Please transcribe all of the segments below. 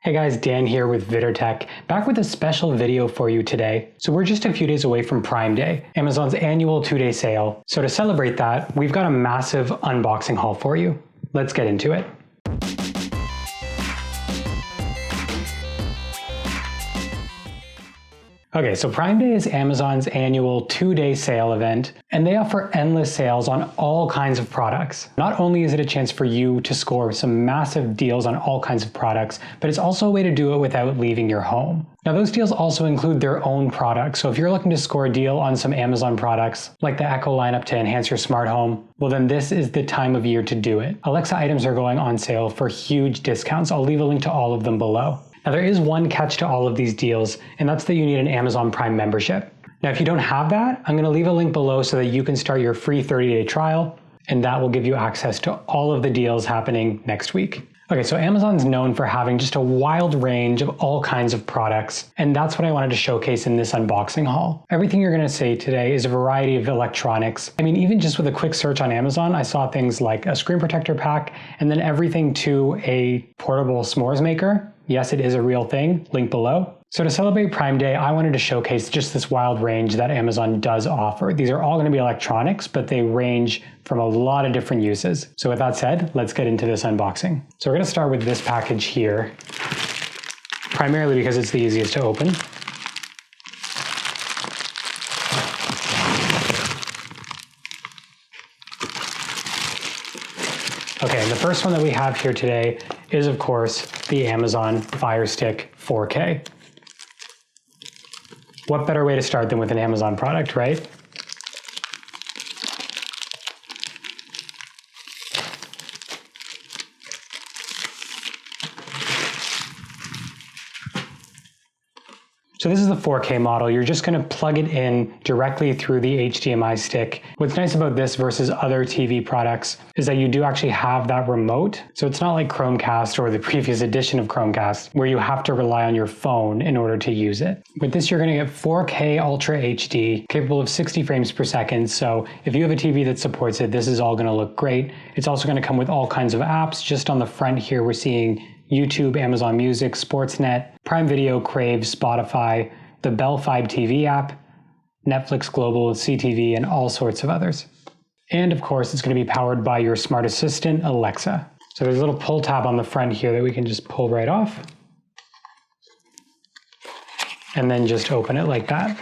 Hey guys, Dan here with VidderTech, back with a special video for you today. So we're just a few days away from Prime Day, Amazon's annual 2-day sale. So to celebrate that, we've got a massive unboxing haul for you. Let's get into it. Okay, so Prime Day is Amazon's annual 2-day sale event, and they offer endless sales on all kinds of products. Not only is it a chance for you to score some massive deals on all kinds of products, but it's also a way to do it without leaving your home. Now, those deals also include their own products, so if you're looking to score a deal on some Amazon products, like the Echo lineup to enhance your smart home, well then this is the time of year to do it. Alexa items are going on sale for huge discounts. I'll leave a link to all of them below. Now there is one catch to all of these deals, and that's that you need an Amazon Prime membership. Now if you don't have that, I'm going to leave a link below so that you can start your free 30-day trial, and that will give you access to all of the deals happening next week. Okay, so Amazon's known for having just a wild range of all kinds of products, and that's what I wanted to showcase in this unboxing haul. Everything you're going to see today is a variety of electronics. I mean, even just with a quick search on Amazon, I saw things like a screen protector pack, and then everything to a portable s'mores maker. Yes, it is a real thing, link below. So to celebrate Prime Day, I wanted to showcase just this wild range that Amazon does offer. These are all going to be electronics, but they range from a lot of different uses. So with that said, let's get into this unboxing. So we're going to start with this package here, primarily because it's the easiest to open. Okay, and the first one that we have here today is, of course, the Amazon Fire Stick 4K. What better way to start than with an Amazon product, right? So this is the 4K model. You're just going to plug it in directly through the HDMI stick. What's nice about this versus other TV products is that you do actually have that remote. So it's not like Chromecast or the previous edition of Chromecast where you have to rely on your phone in order to use it. With this, you're going to get 4K Ultra HD, capable of 60 frames per second. So if you have a TV that supports it, this is all going to look great. It's also going to come with all kinds of apps. Just on the front here, we're seeing YouTube, Amazon Music, Sportsnet, Prime Video, Crave, Spotify, the Bell Fibe TV app, Netflix Global, CTV, and all sorts of others. And of course, it's going to be powered by your smart assistant, Alexa. So there's a little pull tab on the front here that we can just pull right off. And then just open it like that.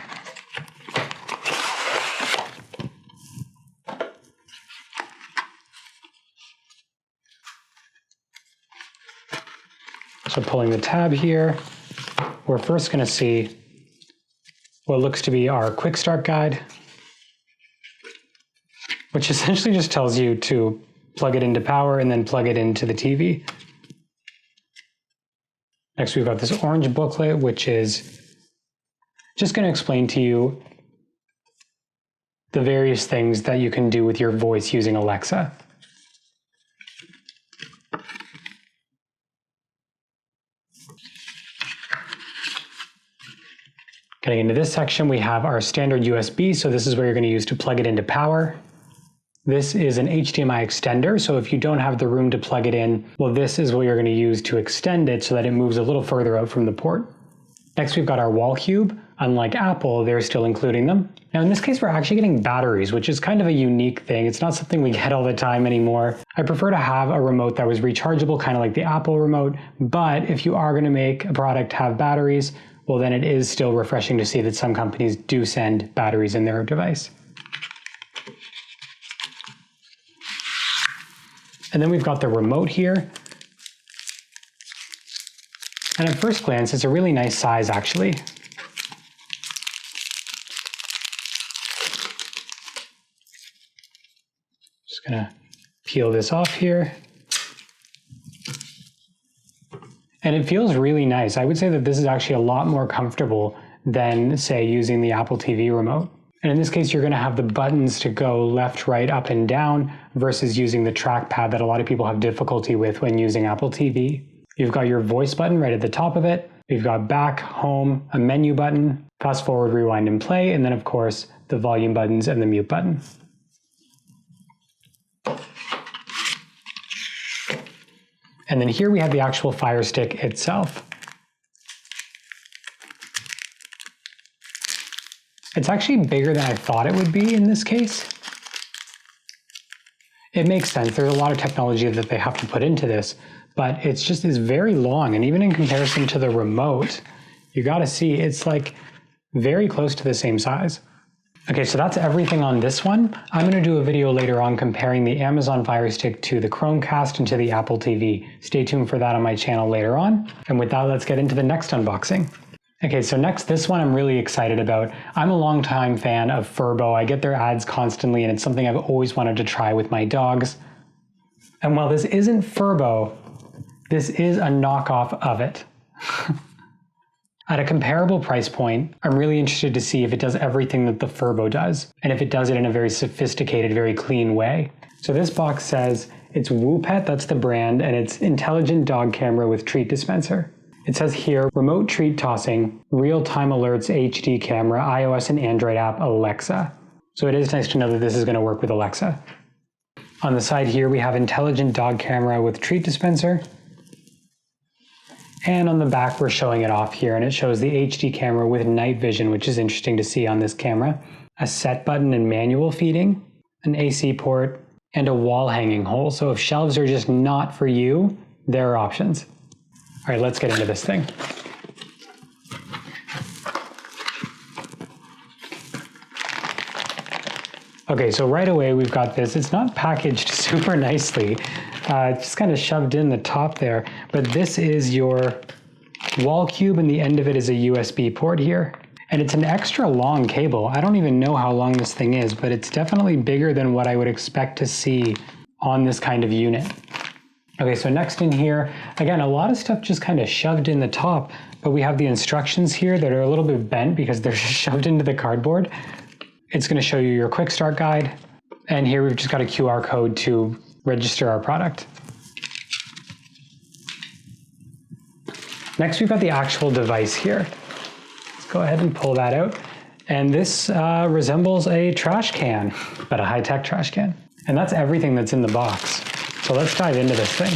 So pulling the tab here, we're first going to see what looks to be our quick start guide, which essentially just tells you to plug it into power and then plug it into the TV. Next, we've got this orange booklet, which is just going to explain to you the various things that you can do with your voice using Alexa. Getting into this section, we have our standard USB, so this is where you're going to use to plug it into power. This is an HDMI extender, so if you don't have the room to plug it in, well, this is what you're going to use to extend it so that it moves a little further out from the port. Next, we've got our wall cube. Unlike Apple, they're still including them. Now, in this case, we're actually getting batteries, which is kind of a unique thing. It's not something we get all the time anymore. I prefer to have a remote that was rechargeable, kind of like the Apple remote, but if you are going to make a product have batteries, well, then it is still refreshing to see that some companies do send batteries in their device. And then we've got the remote here. And at first glance, it's a really nice size, actually. Just gonna peel this off here. And it feels really nice. I would say that this is actually a lot more comfortable than, say, using the Apple TV remote. And in this case, you're going to have the buttons to go left, right, up, and down versus using the trackpad that a lot of people have difficulty with when using Apple TV. You've got your voice button right at the top of it. We've got back, home, a menu button, fast forward, rewind, and play, and then, of course, the volume buttons and the mute button. And then here we have the actual Fire Stick itself. It's actually bigger than I thought it would be in this case. It makes sense. There's a lot of technology that they have to put into this, but it's very long. And even in comparison to the remote, you got to see it's like very close to the same size. Okay, so that's everything on this one. I'm going to do a video later on comparing the Amazon Fire Stick to the Chromecast and to the Apple TV. Stay tuned for that on my channel later on. And with that, let's get into the next unboxing. Okay, so next, this one I'm really excited about. I'm a longtime fan of Furbo. I get their ads constantly, and it's something I've always wanted to try with my dogs. And while this isn't Furbo, this is a knockoff of it. At a comparable price point, I'm really interested to see if it does everything that the Furbo does, and if it does it in a very sophisticated, very clean way. So this box says it's WOpet, that's the brand, and it's intelligent dog camera with treat dispenser. It says here, remote treat tossing, real-time alerts, HD camera, iOS and Android app, Alexa. So it is nice to know that this is going to work with Alexa. On the side here, we have intelligent dog camera with treat dispenser. And on the back, we're showing it off here, and it shows the HD camera with night vision, which is interesting to see on this camera. A set button and manual feeding, an AC port, and a wall hanging hole. So if shelves are just not for you, there are options. All right, let's get into this thing. Okay, so right away we've got this. It's not packaged super nicely. It's just kind of shoved in the top there. But this is your wall cube, and the end of it is a USB port here. And it's an extra long cable. I don't even know how long this thing is, but it's definitely bigger than what I would expect to see on this kind of unit. Okay, so next in here, again, a lot of stuff just kind of shoved in the top, but we have the instructions here that are a little bit bent because they're just shoved into the cardboard. It's going to show you your quick start guide. And here we've just got a QR code to register our product. Next, we've got the actual device here. Let's go ahead and pull that out. And this resembles a trash can, but a high-tech trash can. And that's everything that's in the box. So let's dive into this thing.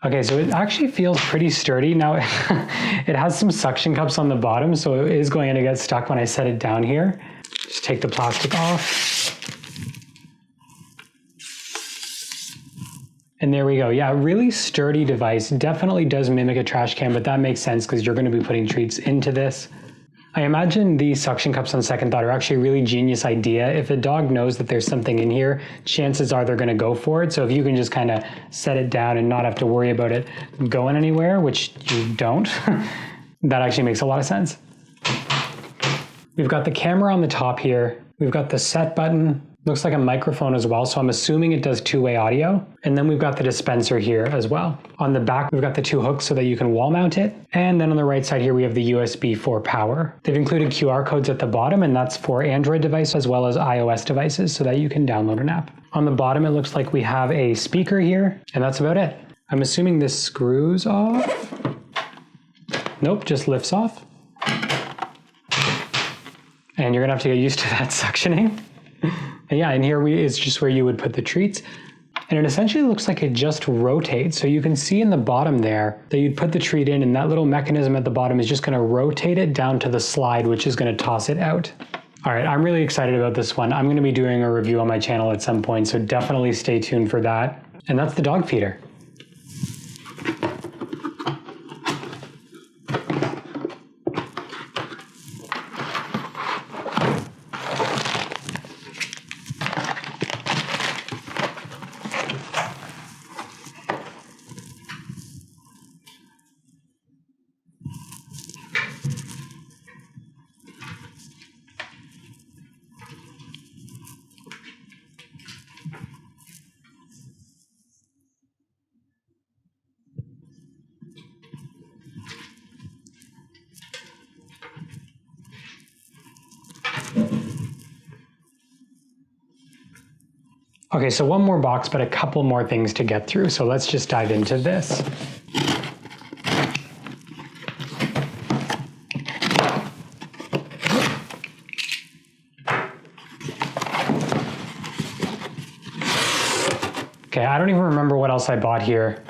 Okay, so it actually feels pretty sturdy. Now, it has some suction cups on the bottom, so it is going to get stuck when I set it down here. Just take the plastic off. And there we go. Yeah, really sturdy device. Definitely does mimic a trash can, but that makes sense because you're going to be putting treats into this. I imagine the suction cups on second thought are actually a really genius idea. If a dog knows that there's something in here, chances are they're going to go for it. So if you can just kind of set it down and not have to worry about it going anywhere, which you don't, that actually makes a lot of sense. We've got the camera on the top here. We've got the set button. Looks like a microphone as well, so I'm assuming it does two-way audio. And then we've got the dispenser here as well. On the back, we've got the two hooks so that you can wall mount it. And then on the right side here, we have the USB for power. They've included QR codes at the bottom, and that's for Android devices as well as iOS devices so that you can download an app. On the bottom, it looks like we have a speaker here, and that's about it. I'm assuming this screws off. Nope, just lifts off. And you're gonna have to get used to that suctioning. And yeah, and here is just where you would put the treats. And it essentially looks like it just rotates. So you can see in the bottom there that you'd put the treat in, and that little mechanism at the bottom is just going to rotate it down to the slide, which is going to toss it out. All right, I'm really excited about this one. I'm going to be doing a review on my channel at some point, so definitely stay tuned for that. And that's the dog feeder. Okay, so one more box, but a couple more things to get through. So let's just dive into this. Okay, I don't even remember what else I bought here.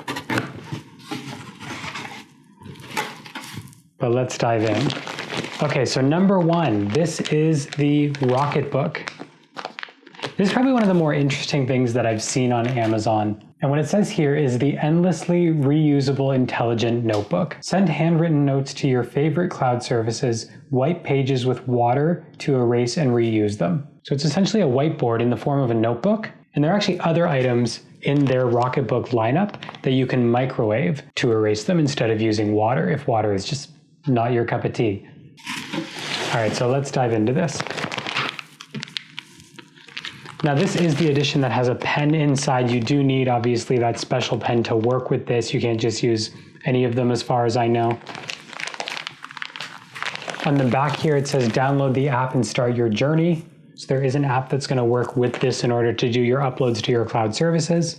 but let's dive in. Okay, so number one, this is the Rocketbook. This is probably one of the more interesting things that I've seen on Amazon. And what it says here is the endlessly reusable intelligent notebook. Send handwritten notes to your favorite cloud services, wipe pages with water to erase and reuse them. So it's essentially a whiteboard in the form of a notebook. And there are actually other items in their Rocketbook lineup that you can microwave to erase them instead of using water if water is just not your cup of tea. All right, so let's dive into this. Now this is the edition that has a pen inside. You do need, obviously, that special pen to work with this. You can't just use any of them as far as I know. On the back here, it says download the app and start your journey. So there is an app that's going to work with this in order to do your uploads to your cloud services.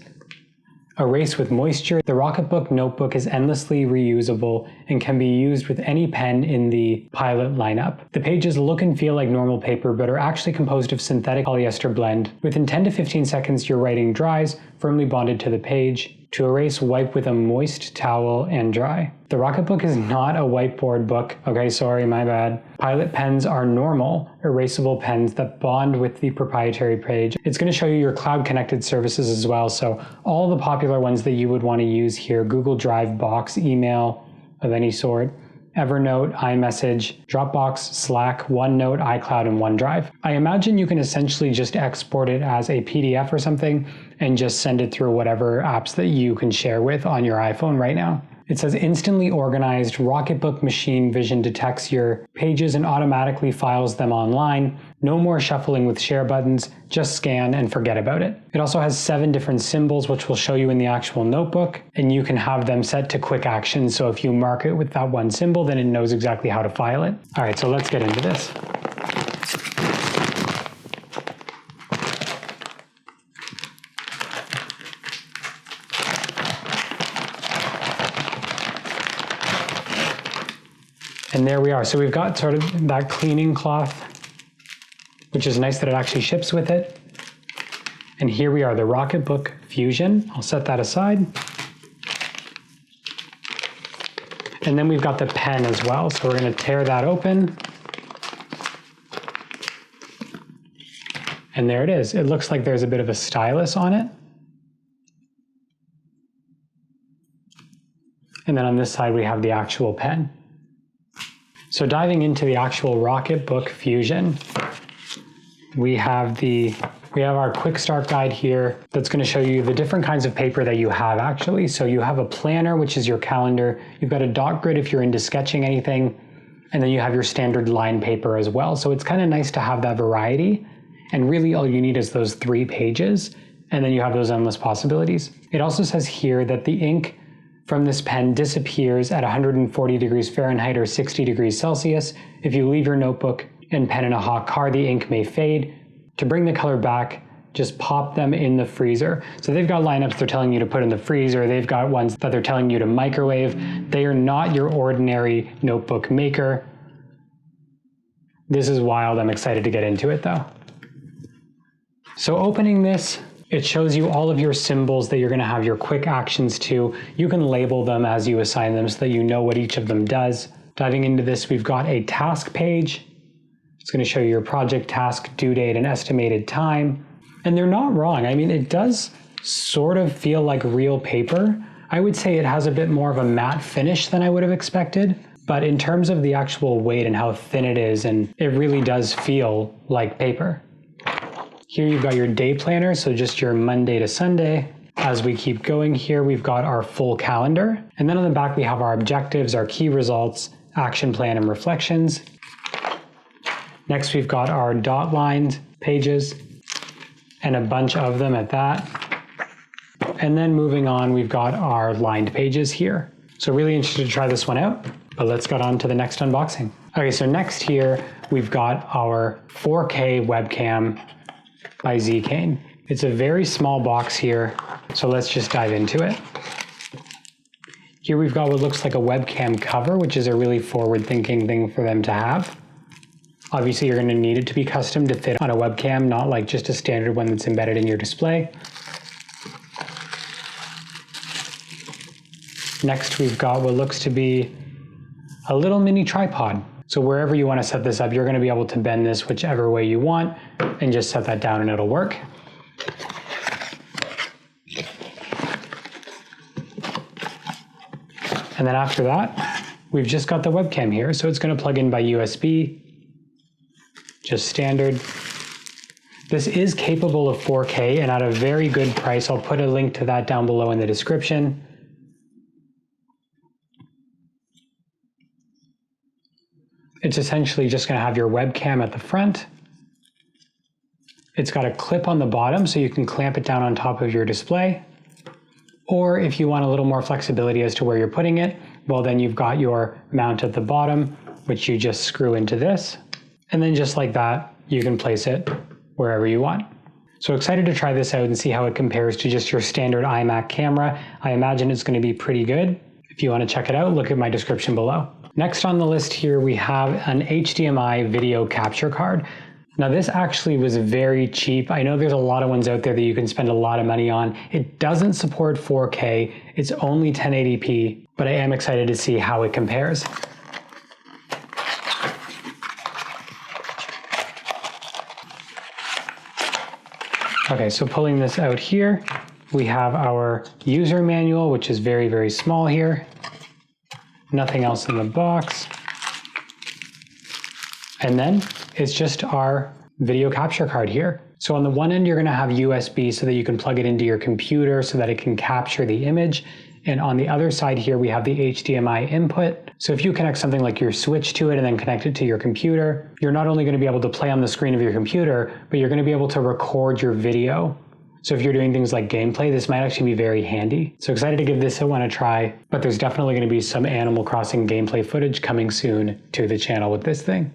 Erase with moisture. The Rocketbook notebook is endlessly reusable and can be used with any pen in the pilot lineup. The pages look and feel like normal paper, but are actually composed of synthetic polyester blend. Within 10 to 15 seconds, your writing dries, firmly bonded to the page. To erase, wipe with a moist towel and dry. The Rocketbook is not a whiteboard book. Okay, sorry, my bad. Pilot pens are normal, erasable pens that bond with the proprietary page. It's going to show you your cloud connected services as well. So all the popular ones that you would want to use here: Google Drive, Box, email of any sort, Evernote, iMessage, Dropbox, Slack, OneNote, iCloud, and OneDrive. I imagine you can essentially just export it as a PDF or something and just send it through whatever apps that you can share with on your iPhone right now. It says instantly organized. Rocketbook machine vision detects your pages and automatically files them online. No more shuffling with share buttons, just scan and forget about it. It also has 7 different symbols, which will show you in the actual notebook, and you can have them set to quick action. So if you mark it with that one symbol, then it knows exactly how to file it. All right, so let's get into this. And there we are. So we've got sort of that cleaning cloth, which is nice that it actually ships with it. And here we are, the Rocketbook Fusion. I'll set that aside. And then we've got the pen as well. So we're going to tear that open. And there it is. It looks like there's a bit of a stylus on it. And then on this side, we have the actual pen. So diving into the actual Rocketbook Fusion, we have our quick start guide here that's going to show you the different kinds of paper that you have actually. So you have a planner, which is your calendar. You've got a dot grid if you're into sketching anything. And then you have your standard line paper as well. So it's kind of nice to have that variety. And really all you need is those 3 pages. And then you have those endless possibilities. It also says here that the ink from this pen disappears at 140 degrees Fahrenheit or 60 degrees Celsius. If you leave your notebook and pen in a hot car, the ink may fade. To bring the color back, just pop them in the freezer. So they've got lineups they're telling you to put in the freezer. They've got ones that they're telling you to microwave. They are not your ordinary notebook maker. This is wild. I'm excited to get into it though. So opening this, it shows you all of your symbols that you're going to have your quick actions to. You can label them as you assign them so that you know what each of them does. Diving into this, we've got a task page. It's going to show you your project, task, due date, and estimated time. And they're not wrong. I mean, it does sort of feel like real paper. I would say it has a bit more of a matte finish than I would have expected. But in terms of the actual weight and how thin it is, and it really does feel like paper. Here you've got your day planner, so just your Monday to Sunday. As we keep going here, we've got our full calendar. And then on the back, we have our objectives, our key results, action plan, and reflections. Next, we've got our dot lined pages and a bunch of them at that. And then moving on, we've got our lined pages here. So really interested to try this one out, but let's get on to the next unboxing. Okay, so next here, we've got our 4K webcam by Zcane. It's a very small box here, so let's just dive into it. Here we've got what looks like a webcam cover, which is a really forward-thinking thing for them to have. Obviously, you're going to need it to be custom to fit on a webcam, not like just a standard one that's embedded in your display. Next, we've got what looks to be a little mini tripod. So wherever you want to set this up, you're going to be able to bend this whichever way you want and just set that down and it'll work. And then after that, we've just got the webcam here. So it's going to plug in by USB, just standard. This is capable of 4K and at a very good price. I'll put a link to that down below in the description. It's essentially just going to have your webcam at the front. It's got a clip on the bottom so you can clamp it down on top of your display. Or if you want a little more flexibility as to where you're putting it, well then you've got your mount at the bottom, which you just screw into this. And then just like that, you can place it wherever you want. So excited to try this out and see how it compares to just your standard iMac camera. I imagine it's going to be pretty good. If you want to check it out, look at my description below. Next on the list here, we have an HDMI video capture card. Now this actually was very cheap. I know there's a lot of ones out there that you can spend a lot of money on. It doesn't support 4K, it's only 1080p, but I am excited to see how it compares. Okay, so pulling this out here, we have our user manual, which is very, very small here. Nothing else in the box. And then it's just our video capture card here. So on the one end, you're going to have USB so that you can plug it into your computer so that it can capture the image. And on the other side here, we have the HDMI input. So if you connect something like your Switch to it and then connect it to your computer, you're not only going to be able to play on the screen of your computer, but you're going to be able to record your video. So if you're doing things like gameplay, this might actually be very handy. So excited to give this one a try, but there's definitely going to be some Animal Crossing gameplay footage coming soon to the channel with this thing.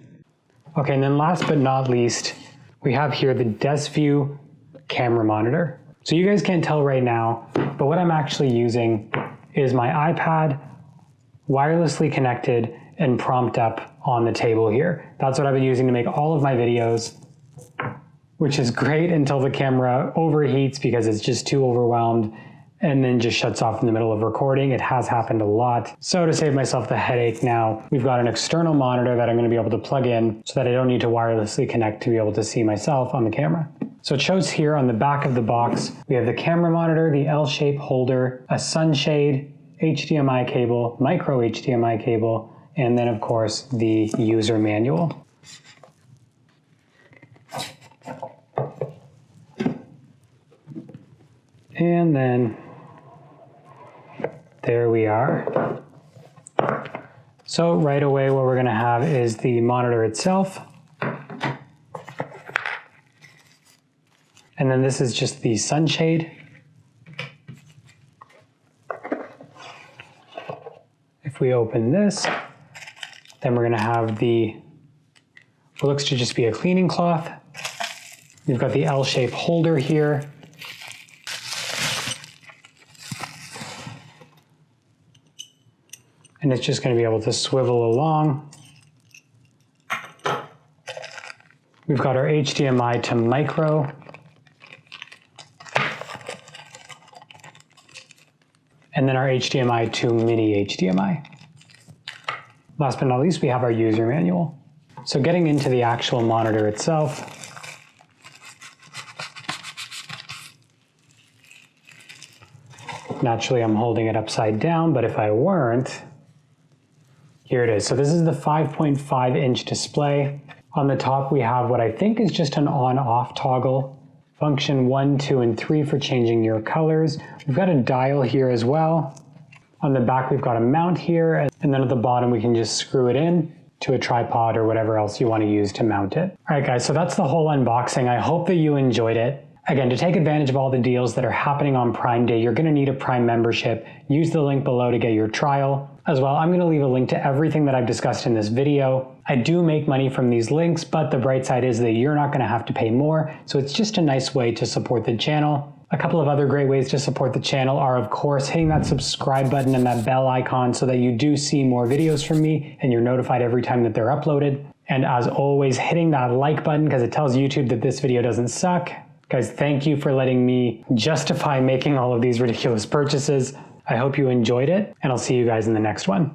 Okay, and then last but not least, we have here the Desview camera monitor. So you guys can't tell right now, but what I'm actually using is my iPad wirelessly connected and propped up on the table here. That's what I've been using to make all of my videos, which is great until the camera overheats because it's just too overwhelmed and then just shuts off in the middle of recording. It has happened a lot. So to save myself the headache now, we've got an external monitor that I'm going to be able to plug in so that I don't need to wirelessly connect to be able to see myself on the camera. So it shows here on the back of the box, we have the camera monitor, the L-shaped holder, a sunshade, HDMI cable, micro HDMI cable, and then of course the user manual. And then there we are. So right away what we're going to have is the monitor itself. And then this is just the sunshade. If we open this, then we're going to have what looks to just be a cleaning cloth. We've got the L-shaped holder here. And it's just going to be able to swivel along. We've got our HDMI to micro. And then our HDMI to mini HDMI. Last but not least, we have our user manual. So getting into the actual monitor itself, naturally I'm holding it upside down, but if I weren't, here it is. So this is the 5.5-inch display. On the top, we have what I think is just an on-off toggle. Function 1, 2, and 3 for changing your colors. We've got a dial here as well. On the back, we've got a mount here, and then at the bottom, we can just screw it in to a tripod or whatever else you want to use to mount it. All right, guys, so that's the whole unboxing. I hope that you enjoyed it. Again, to take advantage of all the deals that are happening on Prime Day, you're going to need a Prime membership. Use the link below to get your trial. As well, I'm going to leave a link to everything that I've discussed in this video. I do make money from these links, but the bright side is that you're not going to have to pay more, so it's just a nice way to support the channel. A couple of other great ways to support the channel are, of course, hitting that subscribe button and that bell icon so that you do see more videos from me and you're notified every time that they're uploaded. And as always, hitting that like button because it tells YouTube that this video doesn't suck. Guys, thank you for letting me justify making all of these ridiculous purchases. I hope you enjoyed it, and I'll see you guys in the next one.